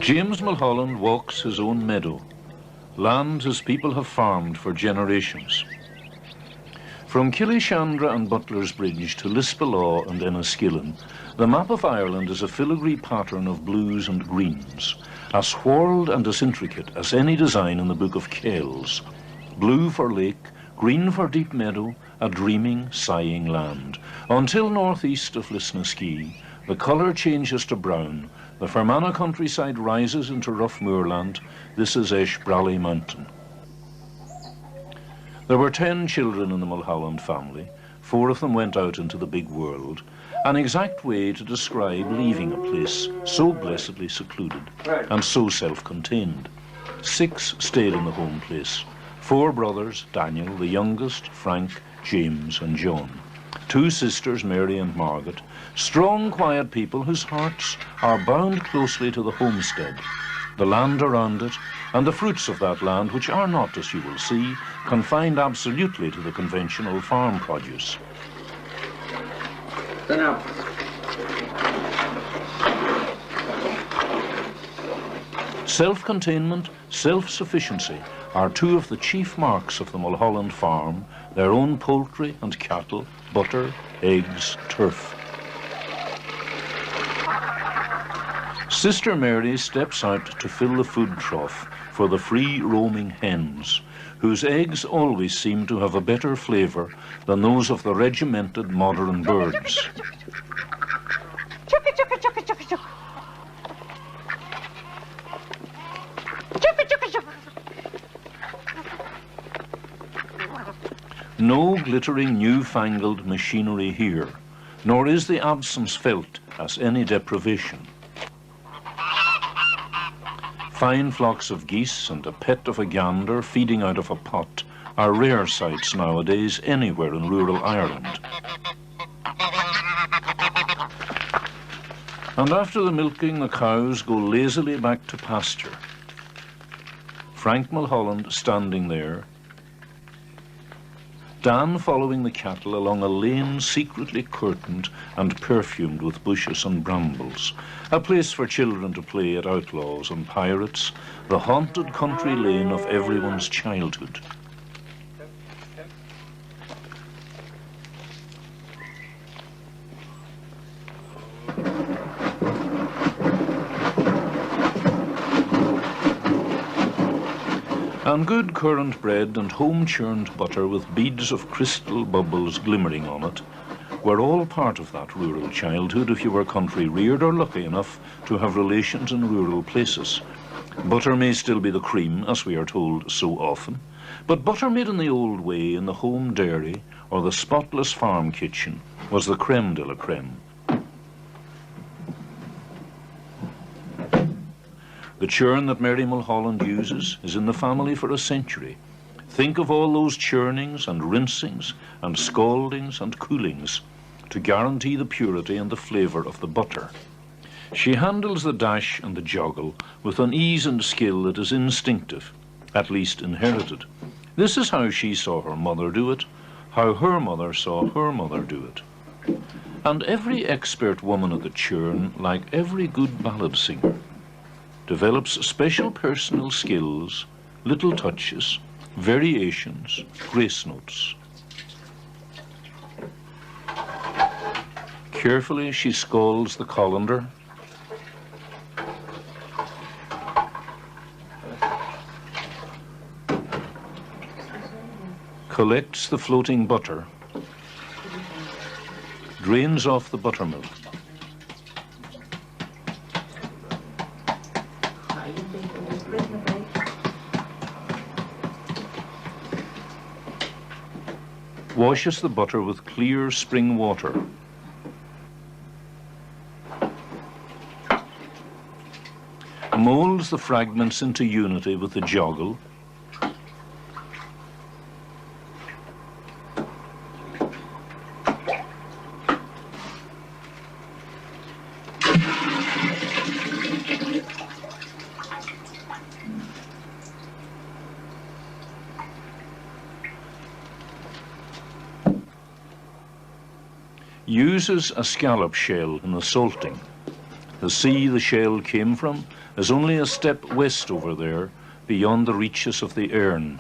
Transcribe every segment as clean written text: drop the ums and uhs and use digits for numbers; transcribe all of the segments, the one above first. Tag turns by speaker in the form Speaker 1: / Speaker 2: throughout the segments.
Speaker 1: James Mulholland walks his own meadow, land his people have farmed for generations. From Killishandra and Butler's Bridge to Lispellaw and Enniskillen, the map of Ireland is a filigree pattern of blues and greens, as whorled and as intricate as any design in the Book of Kells. Blue for lake, green for deep meadow, a dreaming, sighing land. Until northeast of Lisnaskea, the colour changes to brown. The Fermanagh countryside rises into rough moorland. This is Esh-Braley Mountain. There were 10 children in the Mulholland family. 4 of them went out into the big world. An exact way to describe leaving a place so blessedly secluded and so self-contained. 6 stayed in the home place. 4 brothers, Daniel, the youngest, Frank, James and John. 2 sisters, Mary and Margaret. Strong, quiet people whose hearts are bound closely to the homestead, the land around it, and the fruits of that land, which are not, as you will see, confined absolutely to the conventional farm produce. Self-containment, self-sufficiency are 2 of the chief marks of the Mulholland farm, their own poultry and cattle, butter, eggs, turf. Sister Mary steps out to fill the food trough for the free-roaming hens, whose eggs always seem to have a better flavour than those of the regimented modern birds. No glittering newfangled machinery here, nor is the absence felt as any deprivation. Fine flocks of geese and a pet of a gander feeding out of a pot are rare sights nowadays anywhere in rural Ireland. And after the milking, the cows go lazily back to pasture. Frank Mulholland standing there, Dan following the cattle along a lane secretly curtained and perfumed with bushes and brambles, a place for children to play at outlaws and pirates, the haunted country lane of everyone's childhood. And good currant bread and home-churned butter with beads of crystal bubbles glimmering on it were all part of that rural childhood if you were country-reared or lucky enough to have relations in rural places. Butter may still be the cream, as we are told so often, but butter made in the old way in the home dairy or the spotless farm kitchen was the creme de la creme. The churn that Mary Mulholland uses is in the family for a century. Think of all those churnings and rinsings and scaldings and coolings to guarantee the purity and the flavour of the butter. She handles the dash and the joggle with an ease and skill that is instinctive, at least inherited. This is how she saw her mother do it, how her mother saw her mother do it. And every expert woman at the churn, like every good ballad singer, develops special personal skills, little touches, variations, grace notes. Carefully she scalds the colander, collects the floating butter, drains off the buttermilk, washes the butter with clear spring water, molds the fragments into unity with the joggle, uses a scallop shell in the salting. The sea the shell came from is only a step west over there, beyond the reaches of the Erne.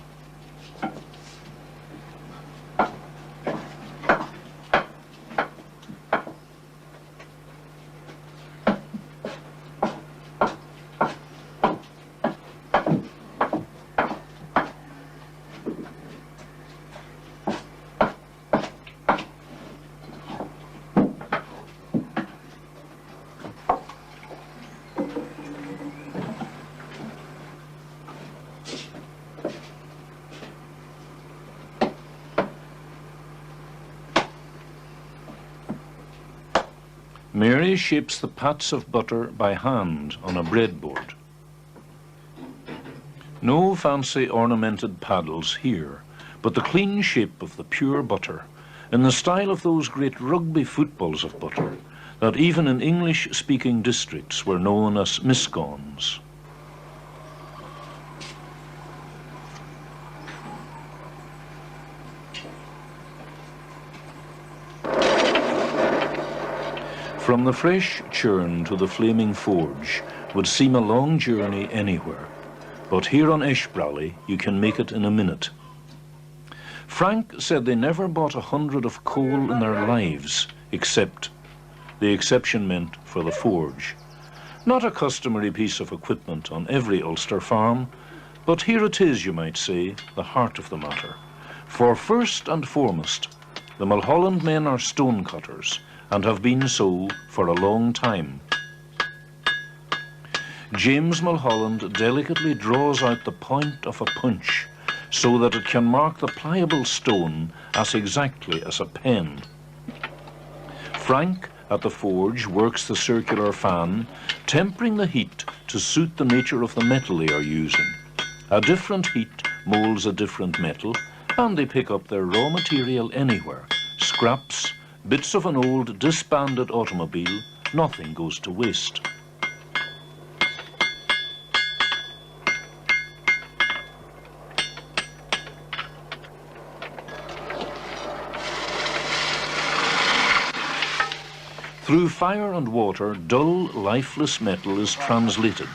Speaker 1: Mary shapes the pats of butter by hand on a breadboard. No fancy ornamented paddles here, but the clean shape of the pure butter, in the style of those great rugby footballs of butter that even in English-speaking districts were known as miscones. From the fresh churn to the flaming forge would seem a long journey anywhere, but here on Eshbrally you can make it in a minute. Frank said they never bought 100 of coal in their lives, except the exception meant for the forge. Not a customary piece of equipment on every Ulster farm, but here it is, you might say, the heart of the matter. For first and foremost, the Mulholland men are stone cutters, and have been so for a long time. James Mulholland delicately draws out the point of a punch so that it can mark the pliable stone as exactly as a pen. Frank at the forge works the circular fan, tempering the heat to suit the nature of the metal they are using. A different heat molds a different metal, and they pick up their raw material anywhere. Scraps, bits of an old disbanded automobile, nothing goes to waste. Through fire and water, dull, lifeless metal is transmuted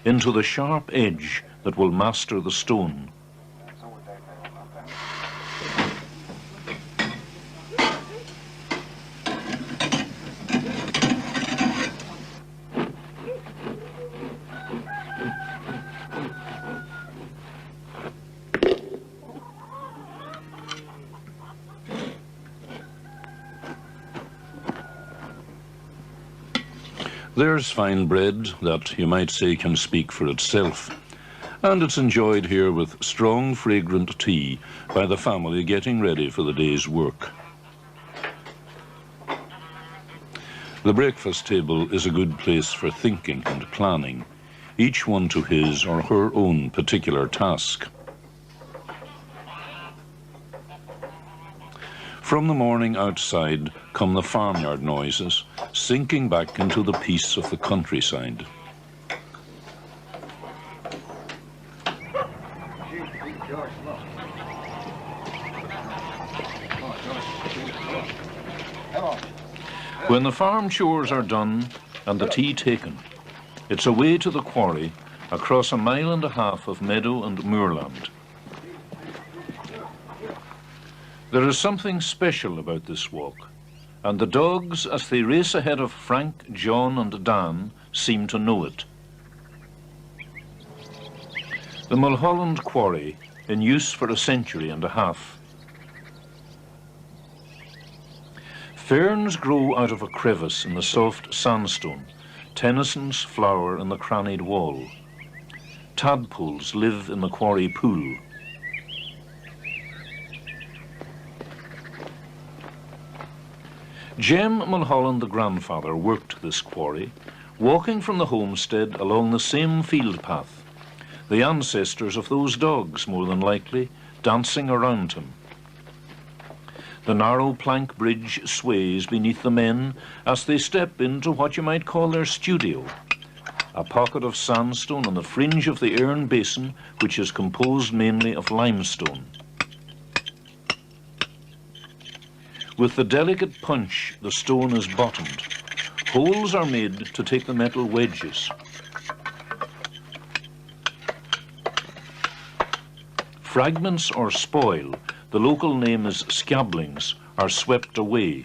Speaker 1: into the sharp edge that will master the stone. There's fine bread that you might say can speak for itself, and it's enjoyed here with strong, fragrant tea by the family getting ready for the day's work. The breakfast table is a good place for thinking and planning, each one to his or her own particular task. From the morning outside come the farmyard noises, sinking back into the peace of the countryside. When the farm chores are done and the tea taken, it's away to the quarry across 1.5 miles of meadow and moorland. There is something special about this walk, and the dogs, as they race ahead of Frank, John and Dan, seem to know it. The Mulholland Quarry, in use for 1.5 centuries. Ferns grow out of a crevice in the soft sandstone. Tennysons flower in the crannied wall. Tadpoles live in the quarry pool. Jem Mulholland the grandfather worked this quarry, walking from the homestead along the same field path, the ancestors of those dogs, more than likely, dancing around him. The narrow plank bridge sways beneath the men as they step into what you might call their studio, a pocket of sandstone on the fringe of the Erne Basin, which is composed mainly of limestone. With the delicate punch, the stone is bottomed. Holes are made to take the metal wedges. Fragments or spoil, the local name is scablings, are swept away.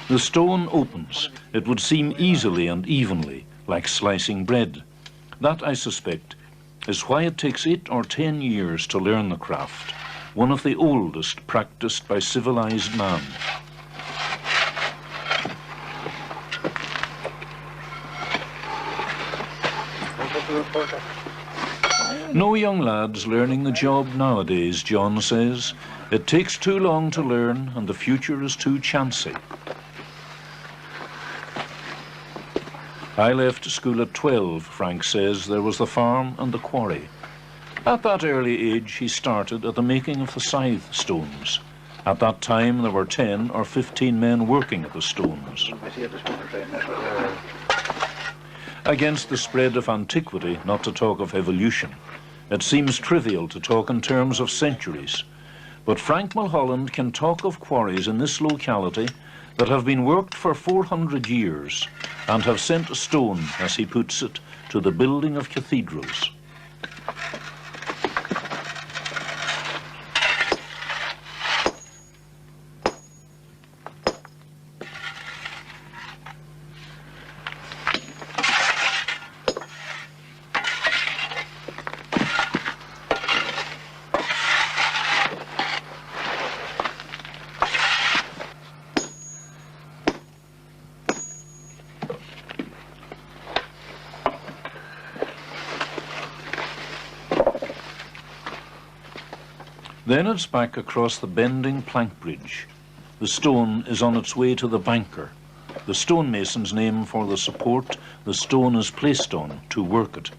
Speaker 1: The stone opens. It would seem easily and evenly, like slicing bread. That, I suspect, is why it takes 8 or 10 years to learn the craft, one of the oldest practiced by civilized man. No young lads learning the job nowadays, John says. It takes too long to learn and the future is too chancy. I left school at 12, Frank says. There was the farm and the quarry. At that early age, he started at the making of the scythe stones. At that time, there were 10 or 15 men working at the stones. Against the spread of antiquity, not to talk of evolution, it seems trivial to talk in terms of centuries. But Frank Mulholland can talk of quarries in this locality that have been worked for 400 years and have sent a stone, as he puts it, to the building of cathedrals. Then it's back across the bending plank bridge. The stone is on its way to the banker, the stonemason's name for the support the stone is placed on to work it.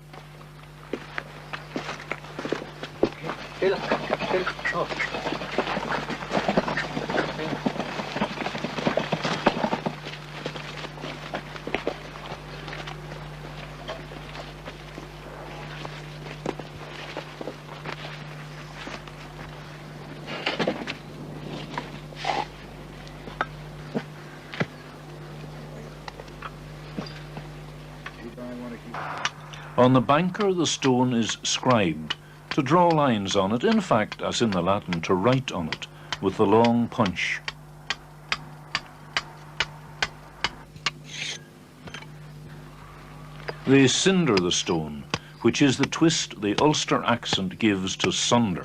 Speaker 1: On the banker, the stone is scribed, to draw lines on it, in fact, as in the Latin, to write on it, with the long punch. They cinder the stone, which is the twist the Ulster accent gives to sunder.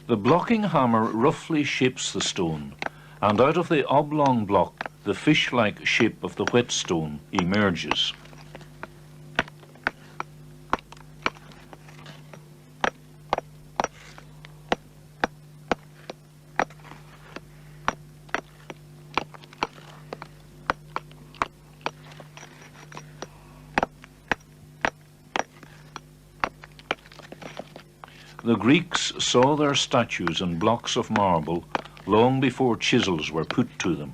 Speaker 1: The blocking hammer roughly shapes the stone, and out of the oblong block, the fish-like shape of the whetstone emerges. The Greeks saw their statues in blocks of marble long before chisels were put to them.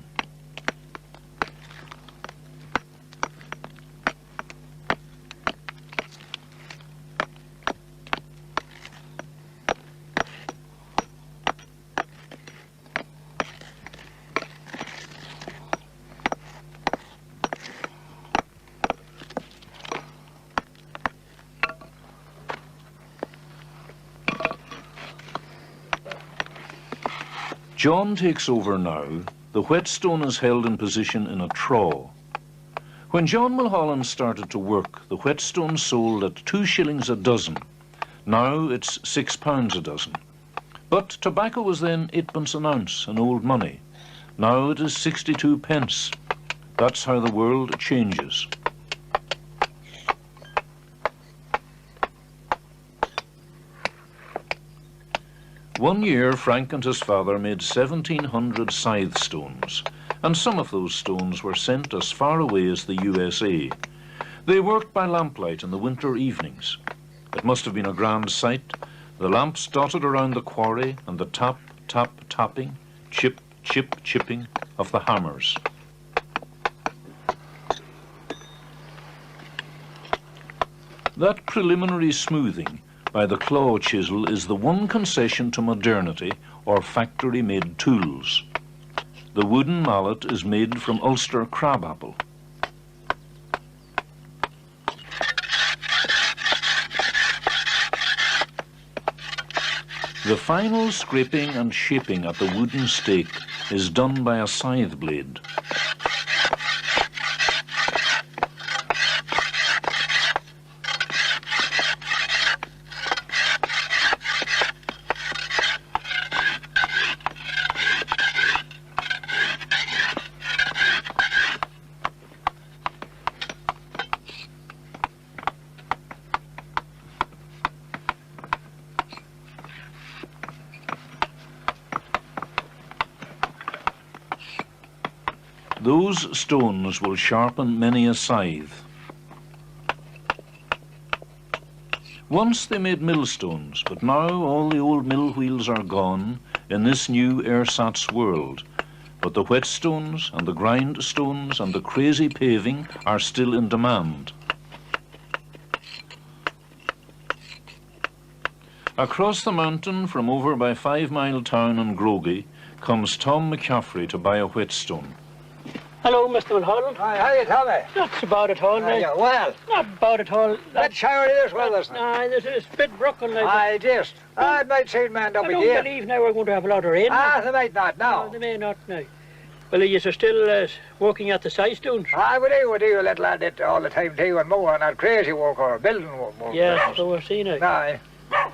Speaker 1: John takes over now. The whetstone is held in position in a trough. When John Mulholland started to work, the whetstone sold at 2 shillings a dozen. Now it's £6 a dozen. But tobacco was then 8p an ounce in old money. Now it is 62 pence. That's how the world changes. One year, Frank and his father made 1,700 scythe stones, and some of those stones were sent as far away as the USA. They worked by lamplight in the winter evenings. It must have been a grand sight, the lamps dotted around the quarry and the tap, tap, tapping, chip, chip, chipping of the hammers. That preliminary smoothing by the claw chisel is the one concession to modernity or factory-made tools. The wooden mallet is made from Ulster crabapple. The final scraping and shaping at the wooden stake is done by a scythe blade. Those stones will sharpen many a scythe. Once they made millstones, but now all the old mill wheels are gone in this new ersatz world. But the whetstones and the grindstones and the crazy paving are still in demand. Across the mountain from over by 5 Mile Town in Grogie comes Tom McCaffrey to buy a whetstone.
Speaker 2: Hello, Mr. Mulholland.
Speaker 3: Hi, how are you, Tommy?
Speaker 2: Not so bad at all, mate.
Speaker 3: Yeah, well.
Speaker 2: Not bad at all.
Speaker 3: That shower this weather, isn't it?
Speaker 2: Aye, there's a bit broken like that.
Speaker 3: I just. I might see man up
Speaker 2: I don't
Speaker 3: again.
Speaker 2: believe now we're going to have a lot of rain.
Speaker 3: They might not now.
Speaker 2: No, they may not now. Well, you are still working at the side stones?
Speaker 3: We do a little at it all the time too, and more on that crazy work or building work.
Speaker 2: Yeah, so we're seeing it.
Speaker 3: Aye.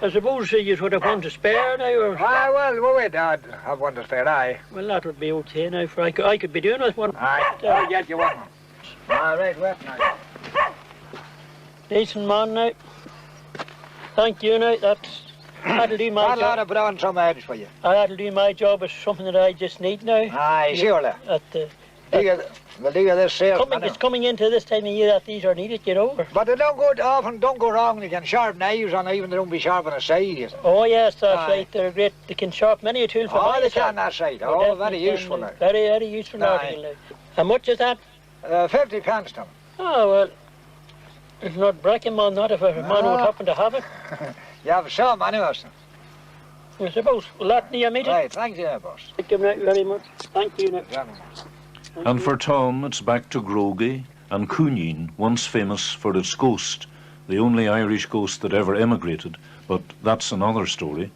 Speaker 2: I suppose you would have one to spare now, or?
Speaker 3: Well, we'd have one to spare, aye.
Speaker 2: Well, that would be okay now, for I could be doing with one.
Speaker 3: Aye, I'll get you one. All right, wet now.
Speaker 2: Decent man now. Thank you now, that'll do my job.
Speaker 3: I'll put on some edge for you.
Speaker 2: That'll do my job. It's something that I just need now.
Speaker 3: Aye, surely. We'll do you this sale.
Speaker 2: It's coming into this time of year that these are needed, you know.
Speaker 3: But they don't go wrong. You can sharpen knives on it, even they don't be sharp on the side.
Speaker 2: Oh yes, that's right. They're great. They can sharpen many a tool for
Speaker 3: they can that side. Oh, very useful.
Speaker 2: Very, very useful article. How much is that?
Speaker 3: 50 pence, Tom.
Speaker 2: Oh well, it's not breaking man not if a man would happen to have it.
Speaker 3: You have some anyway.
Speaker 2: I suppose. Will that near me?
Speaker 3: Right, thank you, boss.
Speaker 2: Thank you very much. Thank you.
Speaker 1: And for Tom, it's back to Grogie and Coonin, once famous for its ghost, the only Irish ghost that ever emigrated, but that's another story.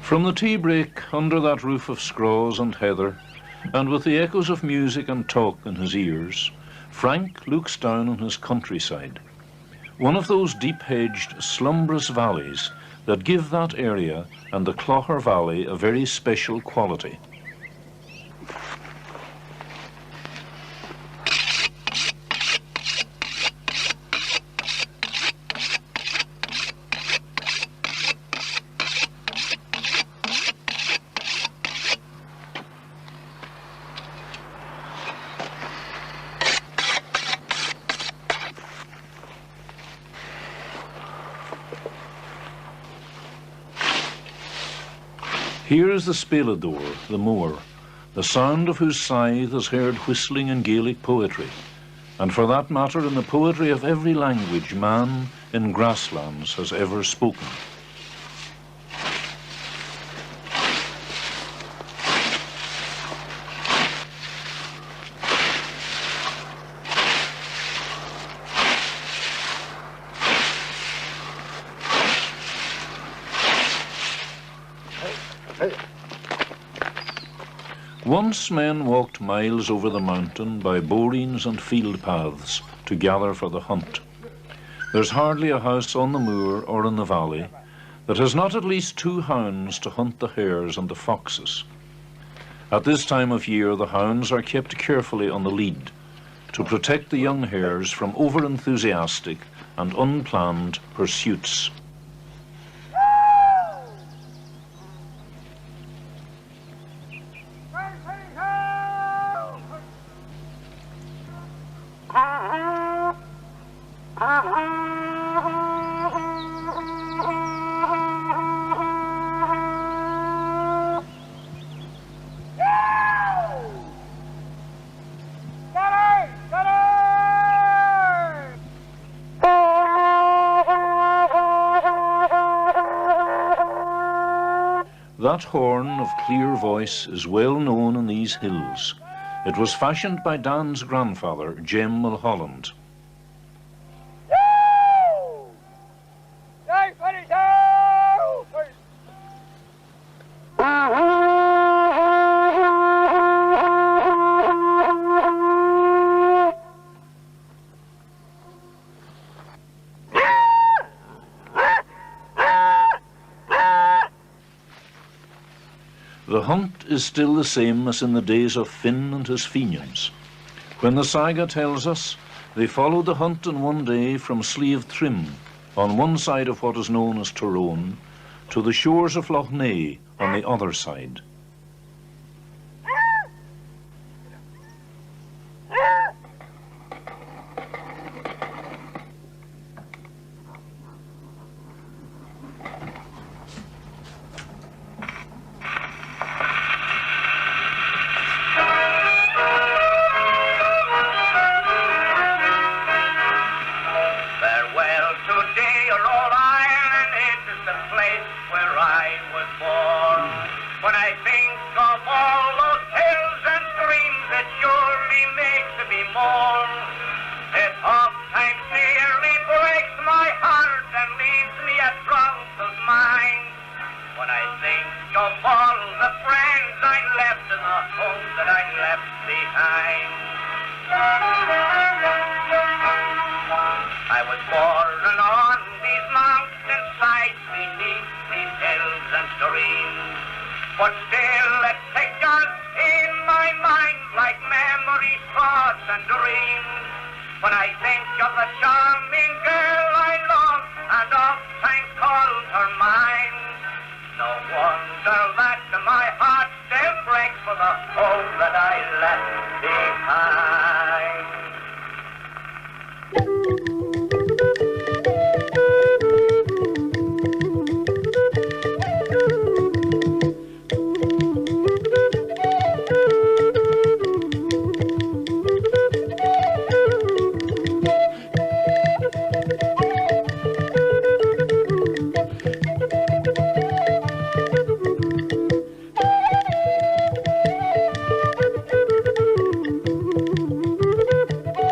Speaker 1: From the tea break under that roof of scraws and heather, and with the echoes of music and talk in his ears, Frank looks down on his countryside, one of those deep-hedged, slumbrous valleys that give that area and the Clogher Valley a very special quality. Here is the spélador, the mower, the sound of whose scythe is heard whistling in Gaelic poetry, and for that matter in the poetry of every language man in grasslands has ever spoken. Once men walked miles over the mountain by borings and field paths to gather for the hunt. There's hardly a house on the moor or in the valley that has not at least 2 hounds to hunt the hares and the foxes. At this time of year the hounds are kept carefully on the lead to protect the young hares from over-enthusiastic and unplanned pursuits. That horn of clear voice is well known in these hills. It was fashioned by Dan's grandfather, Jem Mulholland. The hunt is still the same as in the days of Finn and his Fenians. When the saga tells us they followed the hunt in one day from Slieve Trim, on one side of what is known as Tyrone, to the shores of Loch Ness on the other side.
Speaker 4: But still it pictures in my mind like memories, thoughts and dreams. When I think of the charm